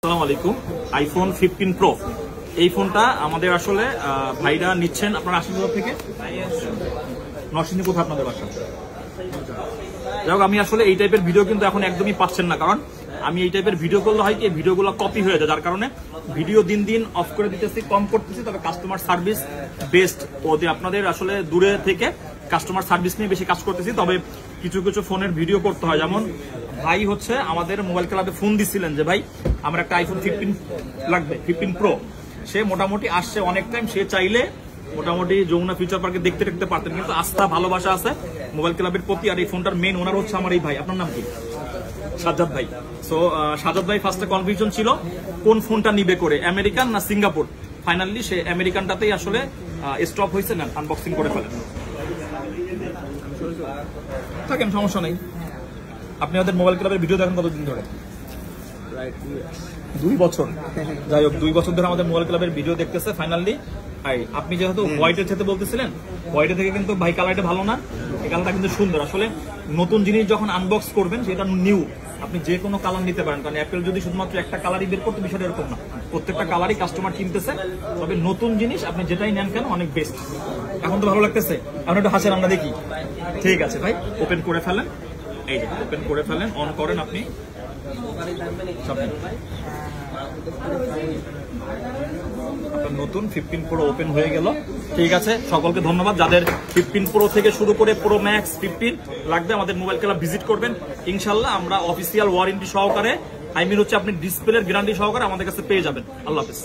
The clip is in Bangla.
আসসালামু আলাইকুম। আইফোন 15 প্রো এই ফোনটা আমাদের আসলে ভাইরা নিচ্ছেন আপনার আশীর্বাদ থেকে। নরসিংদী কোথায় আপনাদের বাসা? যাই হোক, আমি আসলে এই টাইপের ভিডিও কিন্তু এখন একদমই পাচ্ছেন না, কারণ আমি এই টাইপের ভিডিও করলে হয় কি ভিডিওগুলো কপি হয়ে যায়, যার কারণে ভিডিও দিন দিন অফ করে দিতেছি, কম করতেছি। তবে কাস্টমার সার্ভিস বেস্ট ওতে আপনাদের আসলে দূরে থেকে কাস্টমার সার্ভিস নিয়ে বেশি কাজ করতেছি। তবে কিছু কিছু ফোনের ভিডিও করতে হয়, যেমন ভাই হচ্ছে আমাদের মোবাইল ক্লাবে ফোন দিচ্ছিলেন যে ভাই আমার একটা আইফোন 15 লাগবে, 15 প্রো। সে মোটামুটি আসছে অনেক টাইম, সে চাইলে মোটামুটি যমুনা ফিউচার পার্কে দেখতে দেখতে পারতেন, কিন্তু আস্থা ভালোবাসা আছে মোবাইল ক্লাবের প্রতি। আর এই ফোনটার মেইন ওনার হচ্ছে আমার এই ভাই, আপনার নাম কি? সাজ্জাদ ভাই। সো সাজ্জাদ ভাই ফার্স্টে কনফিউশন ছিল কোন ফোনটা নিবে করে, আমেরিকান না সিঙ্গাপুর। ফাইনালি সে আমেরিকানটাতেই আসলে স্টপ হয়েছে, না আনবক্সিং করে ফেলেন। থাকেন, সমস্যা নেই। আপনি আমাদের মোবাইল ক্লাবের ভিডিও দেখেন কতদিন ধরে? 2 বছর। যাই হোক, 2 বছর ধরে আমাদের মোবাইল ক্লাবের ভিডিও দেখতেছে। ফাইনালি আপনি যেহেতু হোয়াইটের সাথে বলতেছিলেন, হোয়াইটের থেকে কিন্তু ভাই কালারটা ভালো না, এই কালারটা কিন্তু সুন্দর। আসলে নতুন জিনিস যখন আনবক্স করবেন সেটা নিউ, আপনি যে কোনো কালার নিতে পারেন, কারণ অ্যাপেল যদি শুধুমাত্র একটা কালারই বের করতে, বিষয়টা এরকম না। প্রত্যেকটা কালারই কাস্টমার কিনতেছে। তবে নতুন জিনিস আপনি যেটাই নেন কেন অনেক বেস্ট। এখন তো ভালো লাগতেছে, এখন একটু হাসেন, আমরা দেখি। ঠিক আছে ভাই, ওপেন করে ফেলেন। এই যে ওপেন করে ফেলেন, অন করেন আপনি। আপনার নতুন 15 প্রো ওপেন হয়ে গেল। ঠিক আছে, সকলকে ধন্যবাদ। যাদের 15 প্রো থেকে শুরু করে প্রো ম্যাক্স 15 লাগবে, আমাদের মোবাইল ক্লাব ভিজিট করবেন। ইনশাল্লাহ আমরা অফিসিয়াল ওয়ারেন্টি সহকারে, হচ্ছে আপনি ডিসপ্লের গ্যারান্টি সহকারে আমাদের কাছে পেয়ে যাবেন। আল্লাহ হাফেজ।